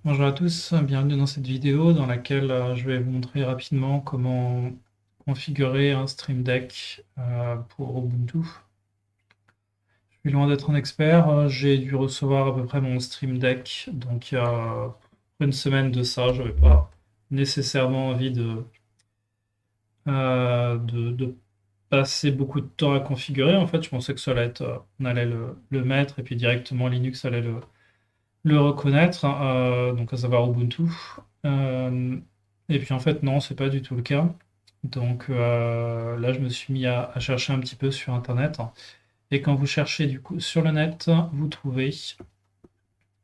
Bonjour à tous, bienvenue dans cette vidéo dans laquelle je vais vous montrer rapidement comment configurer un Stream Deck pour Ubuntu. Je suis loin d'être un expert, j'ai dû recevoir à peu près mon Stream Deck, donc il y a une semaine de ça, je n'avais pas nécessairement envie de passer beaucoup de temps à configurer. En fait, je pensais que ça allait être, on allait le mettre et puis directement Linux allait le reconnaître, donc à savoir Ubuntu. Euh, et puis en fait, non, c'est pas du tout le cas. Donc là, je me suis mis à chercher un petit peu sur Internet. Et quand vous cherchez du coup sur le net, vous trouvez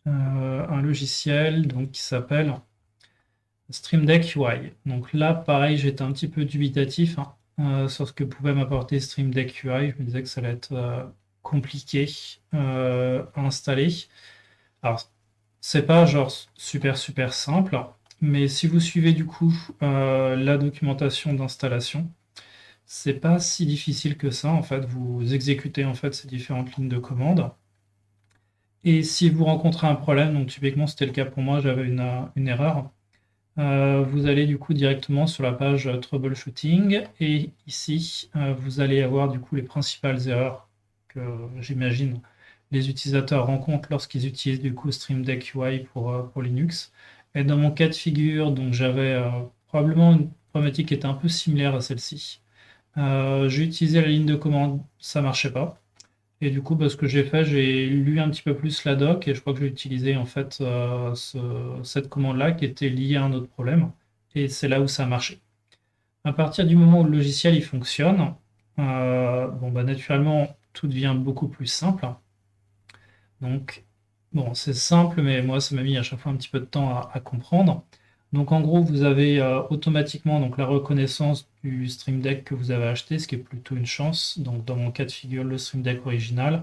un logiciel donc, qui s'appelle Stream Deck UI. Donc là, pareil, j'étais un petit peu dubitatif sur ce que pouvait m'apporter Stream Deck UI. Je me disais que ça allait être compliqué à installer. Alors, c'est pas genre super super simple, mais si vous suivez du coup la documentation d'installation, c'est pas si difficile que ça en fait. Vous exécutez en fait ces différentes lignes de commande. Et si vous rencontrez un problème, donc typiquement c'était le cas pour moi, j'avais une erreur, vous allez du coup directement sur la page troubleshooting et ici vous allez avoir du coup les principales erreurs que j'imagine les utilisateurs rencontrent lorsqu'ils utilisent du coup Stream Deck UI pour Linux. Et dans mon cas de figure, donc j'avais probablement une problématique qui était un peu similaire à celle-ci. J'ai utilisé la ligne de commande, ça marchait pas. Et du coup, ce que j'ai fait, j'ai lu un petit peu plus la doc et je crois que j'ai utilisé en fait cette commande-là qui était liée à un autre problème. Et c'est là où ça a marché. À partir du moment où le logiciel il fonctionne, bon, bah, naturellement, tout devient beaucoup plus simple. Donc, bon, c'est simple, mais moi, ça m'a mis à chaque fois un petit peu de temps à comprendre. Donc, en gros, vous avez automatiquement donc, la reconnaissance du Stream Deck que vous avez acheté, ce qui est plutôt une chance. Donc, dans mon cas de figure, le Stream Deck original.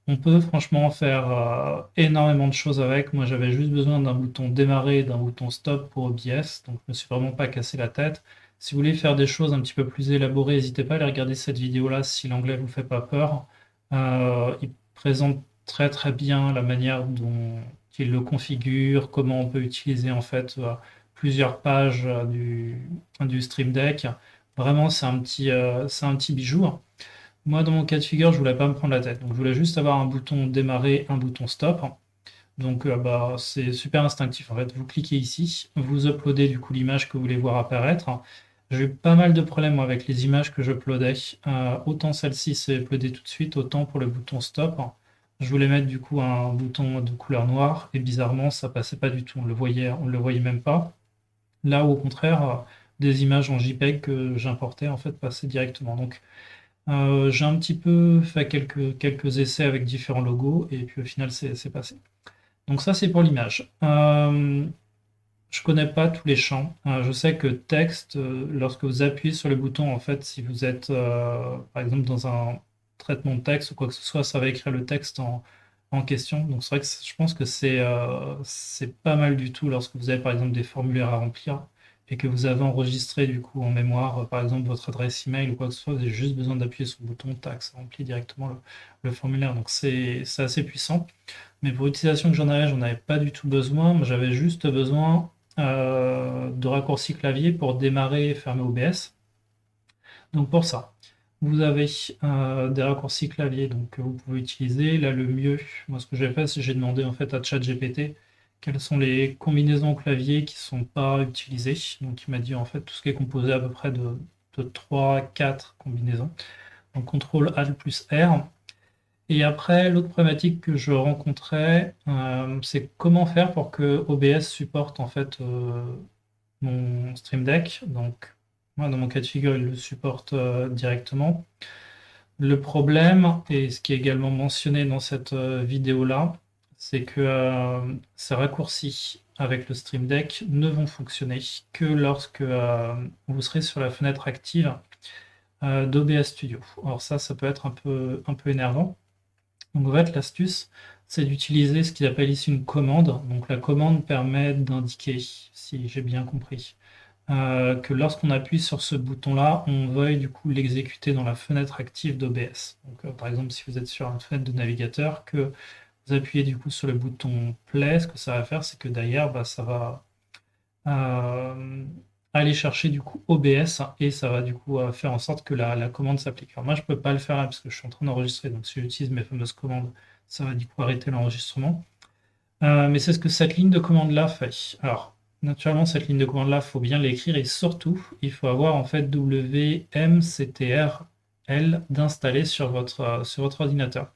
On peut franchement faire énormément de choses avec. Moi, j'avais juste besoin d'un bouton démarrer et d'un bouton stop pour OBS, donc je me suis vraiment pas cassé la tête. Si vous voulez faire des choses un petit peu plus élaborées, n'hésitez pas à aller regarder cette vidéo-là si l'anglais vous fait pas peur. Il présente très très bien la manière dont il le configure, comment on peut utiliser en fait plusieurs pages du Stream Deck. Vraiment, c'est un petit bijou. Moi, dans mon cas de figure, je voulais pas me prendre la tête. Donc, je voulais juste avoir un bouton démarrer, un bouton stop. Donc, bah, c'est super instinctif. En fait, vous cliquez ici, vous uploadez du coup l'image que vous voulez voir apparaître. J'ai eu pas mal de problèmes moi, avec les images que j'uploadais. Autant celle-ci s'est uploadée tout de suite, autant pour le bouton stop. Je voulais mettre du coup un bouton de couleur noire et bizarrement, ça passait pas du tout. On le voyait même pas. Là où au contraire, des images en JPEG que j'importais en fait passaient directement. Donc, j'ai un petit peu fait quelques essais avec différents logos et puis au final c'est passé. Donc ça c'est pour l'image. Je connais pas tous les champs. Je sais que texte, lorsque vous appuyez sur le bouton, en fait, si vous êtes par exemple dans un traitement de texte ou quoi que ce soit, ça va écrire le texte en question. Donc c'est vrai que je pense que c'est pas mal du tout lorsque vous avez par exemple des formulaires à remplir et que vous avez enregistré du coup en mémoire, par exemple votre adresse email ou quoi que ce soit, vous avez juste besoin d'appuyer sur le bouton, tac, ça remplit directement le formulaire. Donc c'est assez puissant. Mais pour l'utilisation que j'en avais pas du tout besoin. Moi, j'avais juste besoin de raccourci clavier pour démarrer et fermer OBS. Donc pour ça, vous avez des raccourcis clavier donc, que vous pouvez utiliser. Là, le mieux, moi, ce que j'ai fait, c'est que j'ai demandé en fait à ChatGPT quelles sont les combinaisons clavier qui ne sont pas utilisées. Donc il m'a dit en fait tout ce qui est composé à peu près de 3-4 combinaisons. Donc CTRL ALT plus R. Et après, l'autre problématique que je rencontrais, c'est comment faire pour que OBS supporte en fait mon Stream Deck. Donc, moi, dans mon cas de figure, il le supporte directement. Le problème, et ce qui est également mentionné dans cette vidéo-là, c'est que ces raccourcis avec le Stream Deck ne vont fonctionner que lorsque vous serez sur la fenêtre active d'OBS Studio. Alors ça peut être un peu énervant. Donc en fait, l'astuce, c'est d'utiliser ce qu'ils appellent ici une commande. Donc la commande permet d'indiquer, si j'ai bien compris, que lorsqu'on appuie sur ce bouton-là, on veuille du coup l'exécuter dans la fenêtre active d'OBS. Donc par exemple, si vous êtes sur une fenêtre de navigateur, que vous appuyez du coup sur le bouton Play, ce que ça va faire, c'est que derrière, bah, ça va aller chercher du coup OBS et ça va du coup faire en sorte que la commande s'applique. Alors moi, je peux pas le faire là parce que je suis en train d'enregistrer, donc si j'utilise mes fameuses commandes, ça va du coup arrêter l'enregistrement. Mais c'est ce que cette ligne de commande-là fait. Alors, naturellement, cette ligne de commande-là, il faut bien l'écrire et surtout, il faut avoir en fait WMCTRL d'installer sur votre ordinateur.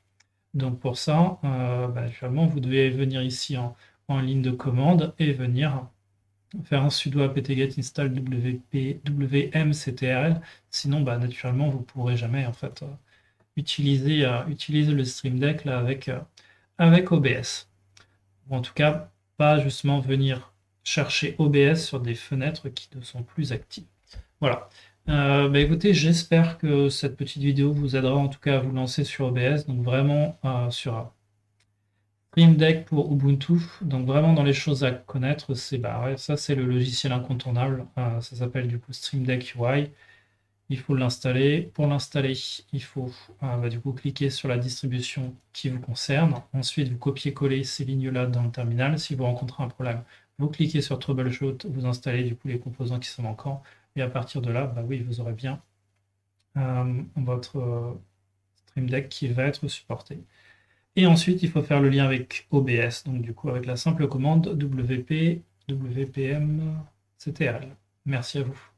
Donc pour ça, bah, naturellement, vous devez venir ici en ligne de commande et venir faire un sudo apt-get install wmctrl. Sinon, bah, naturellement, vous ne pourrez jamais en fait utiliser le Stream Deck là, avec OBS. Ou en tout cas, pas justement venir chercher OBS sur des fenêtres qui ne sont plus actives. Voilà. Bah, écoutez, j'espère que cette petite vidéo vous aidera en tout cas à vous lancer sur OBS. Donc vraiment sur Stream Deck pour Ubuntu. Donc vraiment dans les choses à connaître, c'est bah, ouais, ça c'est le logiciel incontournable. Ça s'appelle du coup Stream Deck UI. Il faut l'installer. Pour l'installer, il faut bah, du coup cliquer sur la distribution qui vous concerne. Ensuite, vous copiez-coller ces lignes-là dans le terminal. Si vous rencontrez un problème, vous cliquez sur Troubleshoot, vous installez du coup les composants qui sont manquants. Et à partir de là, bah oui, vous aurez bien votre Stream Deck qui va être supporté. Et ensuite, il faut faire le lien avec OBS, donc du coup avec la simple commande WP WPM CTRL. Merci à vous.